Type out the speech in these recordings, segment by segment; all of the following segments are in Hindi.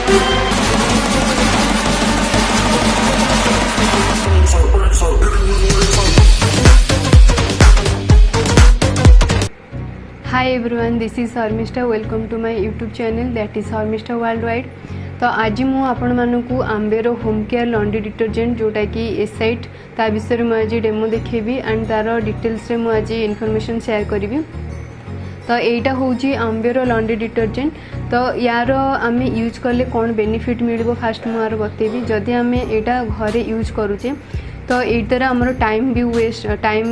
Hi everyone, this is SARMISTHA. Welcome to my YouTube channel, that is SARMISTHA worldwide. तो आज मु आपण मानकु आम्वे रो होम केयर लॉन्ड्री डिटर्जेंट जोटा कि SA8 ता विषय में आज डेमो देखेबी एंड तार डिटेल्स रे मु आज इन्फॉर्मेशन शेयर करिवि। तो एटा होची आम्वे रो लॉन्ड्री डिटर्जेंट। तो यार आमे यूज करले कोन बेनिफिट मिलबो फास्ट मु आर बतेबी। जदि आमे एटा घरे यूज करूचे तो एटार हमर टाइम भी वेस्ट टाइम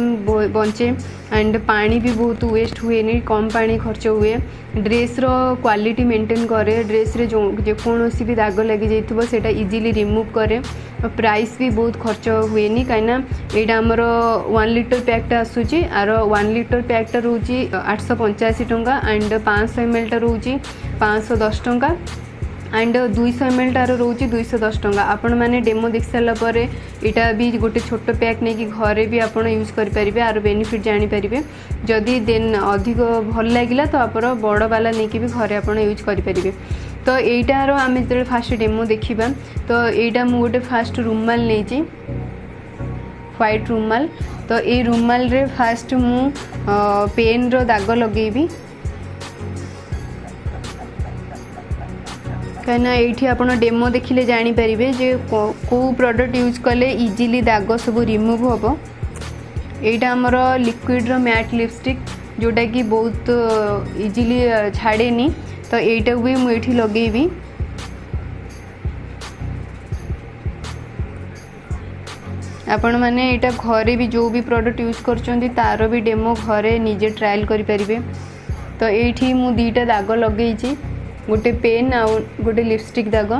बचे एंड पानी भी बहुत वेस्ट हुए नहीं, कम पानी खर्च हुए। ड्रेस रो क्वालिटी मेंटेन करे, ड्रेस रे जो जेकोसी भी दाग लगी जाइथिबो सेटा इजीली रिमूव करे। प्राइस भी बहुत खर्च हुए नहीं कहीं एटा हमर 1 लीटर पैकटा आसूची आर 1 लीटर पैकटा रोची 885 टंका एंड 500 ml टा रोची 510 टंका एंड 200 ml टार रोची 210 टंका। आपण माने डेमो देख सारा पर इटा भी गोटे छोट पैक नहीं कि घरे भी आपण यूज कर परिबे आर बेनिफिट जानी परिबे। जदि देन अधिक भल लागिला तो आपण बड़ वाला नहीं कि भी घरे आपण यूज कर परिबे। तो एटार आमे जे फास्ट डेमो देखिबा तो एटा मु गोटे फास्ट रुमाल नेची व्हाइट रुमाल। तो ए रुमाल रे फास्ट मु पेन रो दाग लगेबी कहीं ये आप डेमो देखिले जानीपर जे कौ प्रोडक्ट यूज कले इजीली दाग सब रिमूव हम। यहाँ आमर लिक्विड रो मैट लिपस्टिक जोटा कि बहुत इजीली छाड़ेनी। तो यहीटा भी मुझे लगेबी। आपण मैंने यहाँ घरे भी जो भी प्रोडक्ट यूज कर तार भी डेमो घरे निजे ट्रायल करें। तो ये मु 2टा दाग लगे गोटे पेन आ गोटे लिपस्टिक दाग।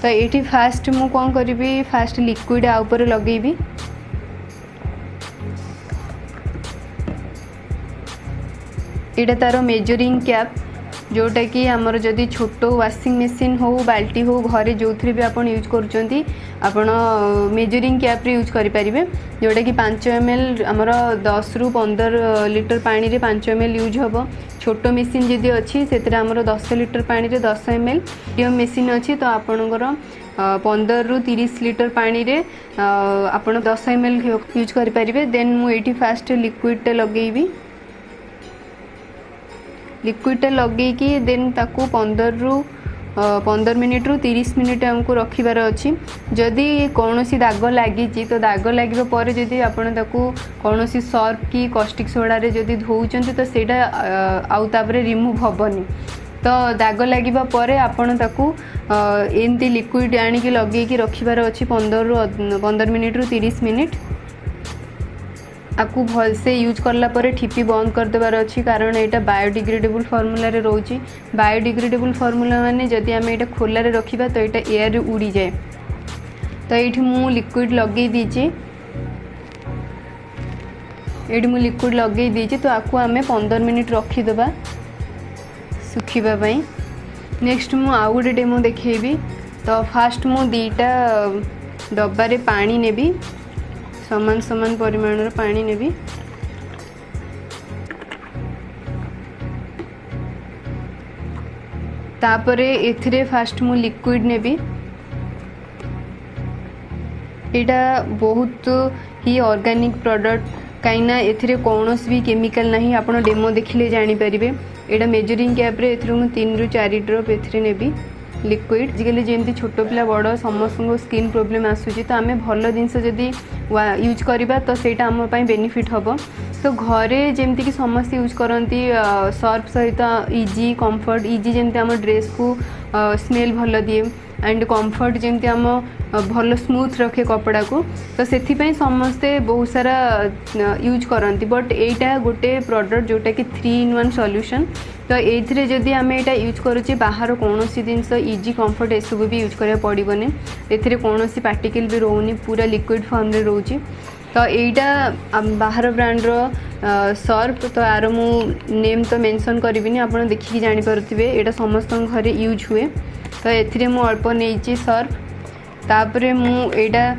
तो ये फास्ट मु कौन करी फास्ट लिक्विड आ ऊपर लगेबी। ये तार मेजरिंग कैप जोटा कि आमर जदि छोट वाशिंग मशीन हो बाल्टी हो घरे जो थी भी आप यूज कर मेजरिंग कैप रे यूज करें जोटा कि 5 ml आमर 10 रू 15 लीटर पानी रे 5 ml यूज हम। छोट मेसीन जदि अच्छी से 10 लीटर पानी रे 10 ml ये मेसीन अच्छी तो आपणकर 15 रू 30 लीटर पानी रे आपण 10 ml यूज करें। देन मुझे फास्ट लिक्विड लगेबी। लिक्विडटा लगे देन ताकू 15 मिनिट रू 30 मिनिट हमको रखिबार अच्छी। जदि कौन सी दाग लगी तो दाग लगे पर जदि आपन ताकू कौन सी सर्फ कि कॉस्टिक सोडा रे जदि धोउचंती तो सेटा आउ तापरे रिमूव हबनी। तो दाग लगे पर आपन ताकू एमती लिक्विड आनी कि लगे कि रखिबार अच्छी 15 मिनिट रू 30 मिनिट। आपको भल से यूज करला पर ठिपी बंद कर देबार अच्छी कारण यहाँ बायोडिग्रेडेबल फॉर्मूला रे रोची। बायोडिग्रेडेबल फॉर्मूला माने जदि आम यहाँ खोला रे रखिबा तो यहाँ एयर रे उड़ी जाए। तो ये मु लिक्विड लगे दीची ये मु लिक्विड लगे दीची। तो आपको आम 15 मिनिट रखीदेबा सुखीबा। नेक्स्ट मु आउ गोटे डेमो देखेबी। तो फास्ट मु 2टा डब्बा रे पानी नेबी, समान समान परिमाण पानी नेबी। तापरे एथिरे फास्ट मु लिक्विड नेबी। एटा बहुत ही ऑर्गेनिक प्रोडक्ट कहीं एथिरे कौन भी केमिकल नहीं। आपण डेमो देखिले जानी परिबे। एटा मेजरिंग कैप रे एथिरे मु 3 रू 4 ड्रॉप एथिरे नेबी लिक्विड। आजिकल जमी छोट पिला बड़ समस्त स्किन प्रोब्लेम आसूची तो आम भल जिनस जदि यूज करवा तो सेटा आम बेनिफिट हम। तो घरे जमती कि समस्त यूज करती सर्फ सहित इजी कंफर्ट इजी जमती आम ड्रेस को स्मेल भल दिए एंड कंफर्ट जमती आम भल स्मूथ रखे कपड़ा को। तो से समस्ते बहुत सारा यूज करती बट एटा गोटे प्रोडक्ट जोटा कि 3-in-1 सॉल्यूशन। तो ये जदि आम यहाँ यूज करुचे बाहर कौन सी जिनस इजी कंफर्ट एसबू भी यूज करा पड़ोनी। ए कौन सी पार्टिकल भी रोनी पूरा लिक्विड फॉर्म रे रोची। तो यहाँ बाहर ब्रांड रो सर्फ तो यार मु नेम तो मेंशन करबिनी आप देखिकी जानीपे यहाँ समस्त घरे यूज हुए। तो ए मु अल्प नहीं सर्फ तापरे मु यहाँ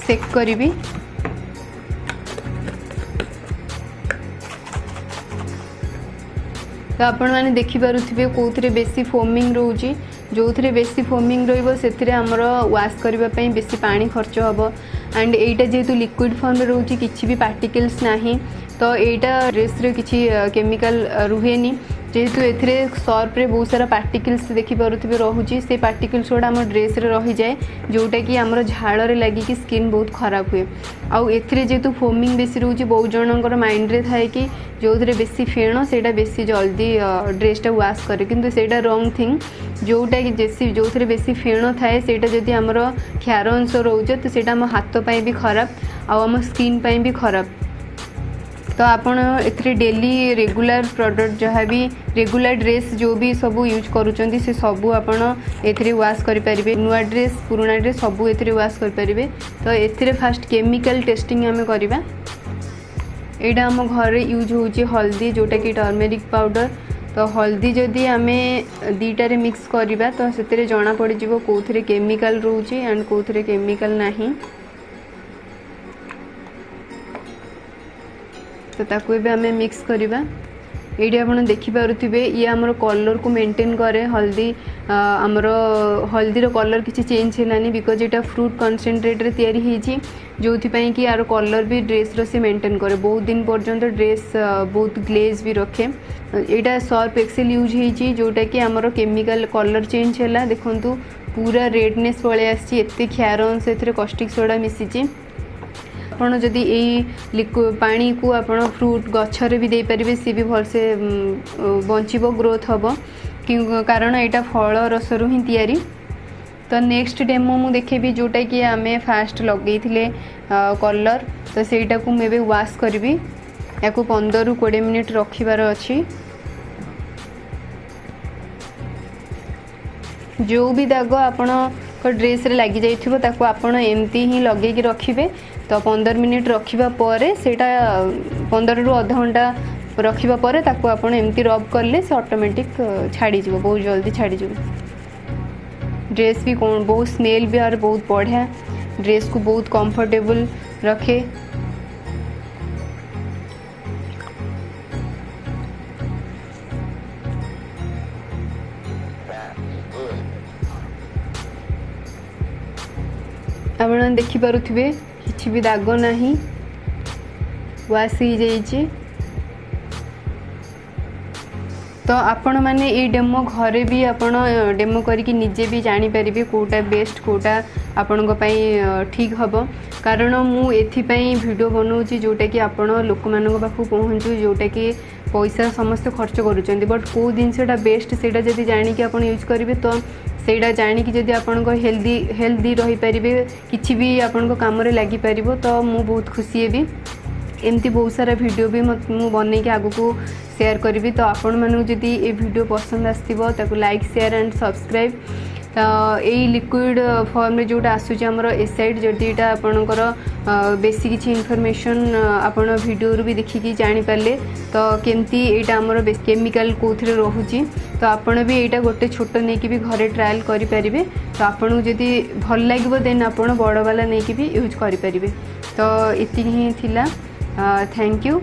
सेक करी। तो आपण मैंने देखिपे कौन बेसी फोमिंग रोचे जो थे बेसी फोमिंग रमर वाश करने बेसी पानी खर्च हम एंड एटा जेहेतु लिक्विड फॉर्म रोचे किसी भी पार्टिकल्स ना तो यहाँ ड्रेस किसी केमिकल रुहेनी जेहेतु एथिरे सर्फ रे बहुत सारा पार्टिकल्स देखिपे रोचे से पार्टिकल्स गुड़ा आम ड्रेस रही जाए जोटा कि आमर झाड़े लगिकी स्किन बहुत खराब हुए आउ एथिरे जेहेतु फोमिंग बेसी रोचे बहुत जनकर माइंड रे थाए कि जो थे बेसी फेण से बेसी जल्दी ड्रेसटा वाश करे किंतु सेटा रॉन्ग थिंग जोटा कि जैसी जो थे बेसी फेण थाए सेटा जदि आमर क्षार अंश रोचे तो सेटा आम हाथ पाई भी खराब आम स्किन पाई भी खराब तो आपन एथरे डेली रेगुलर प्रोडक्ट जहाँ भी रेगुलर ड्रेस जो भी सब यूज करुँच से सबू आपन एथरे वाश करें नुआ ड्रेस पुराना ड्रेस सबू एथरे वाश करें तो एथरे फास्ट केमिकल टेस्टिंग आम करवा यहाँ आम घर यूज होची हल्दी जोटा कि टर्मेरिक पाउडर तो हल्दी जदि आम दीटारे मिक्स करवा तो से जना पड़ कौन केमिकल रोचे एंड कौन केमिकल नहीं तो ताकू भी आम मिक्स करवा ये आप देखिपे ये आमर कलर को मेंटेन करे हल्दी आमर हल्दीर कलर किसी चेंज है बिकज यहाँ फ्रूट कनसेंट्रेट रे तैयारी होती जो कि यार कलर भी ड्रेस रो से मेंटेन करे बहुत दिन पर्यंत ड्रेस बहुत ग्लेज भी रखे यहाँ सर्फ एक्सेल यूज होती जोटा कि आमर केमिकल कलर चेंज है देखु पूरा रेडनेस पलि आसती क्षार अंश कस्टिक सोडा मिसी आपड़ जदि लिक्विड पानी को आपड़ फ्रूट गचरे भी दे पारे सी भी भल से बंचब ग्रोथ हम कारण यहाँ फल रसरू ही तैयारी तो नेक्स्ट डेमो मु देखेबी जोटा कि आम फास्ट लगे कलर तो सेटा को मुझे वाश करी या 15 ରୁ 20 मिनिट रखिबार अच्छी जो भी दाग आपण ड्रेस रे लगी जाइथिबो ताको आपण एमती ही लगे रखिबे तो 15 मिनिट रखिबा परे सेटा 15 ରୁ अधा घंटा रखिबा परे ताको आपण एमती रब करले से ऑटोमेटिक छाड़ी जीवो बहुत जल्दी छाड़ी जीवो ड्रेस भी कौन बहुत स्मेल भी और बहुत बढ़िया ड्रेस को बहुत कंफर्टेबल रखे आपण देखि पारुथिबे किछि भी दाग नाही वाश ही जाइछि तो आपण माने ये डेमो घरे भी आपण डेमो करके निजे भी जानी पारिबे कोटा बेस्ट कोटा आपण को पई ठीक हबो कारण मु एथि पई वीडियो बनाउछि जोटा कि आपण लोक मानक पाखु पहुंचु जोटा कि पैसा समस्त खर्च करूछन्ती बट को जिनसटा बेस्ट सेटा जदी जानी कि आपण यूज करिवे तो सेटा जानी कि जदी आपण को हेल्दी रही पारिबे किछि भी आपण को काम रे लागि पारिबो तो मु बहुत खुशी हेबी एमती बहुत सारा वीडियो भी मु बनै के आगु को शेयर करी तो आपण मानू जदि ये वीडियो पसंद आसथिबो ताको लाइक शेयर एंड सब्सक्राइब तो यही लिक्विड फॉर्म रे जोटा आसुची हमर SA8 जदि एटा आपणकर बेसी किछि इन्फॉर्मेशन आपण वीडियो रू भी देखिकी जानि पाले तो केमती एटा हमर केमिकल कोथरे रहूची तो आपण भी एटा गोटे छोट नै कि भी घरे ट्रायल करि परिबे तो आपण जदि भल लागबो देन आपण बड़ वाला नै कि भी यूज करि परिबे तो इति ही थिला थैंक यू।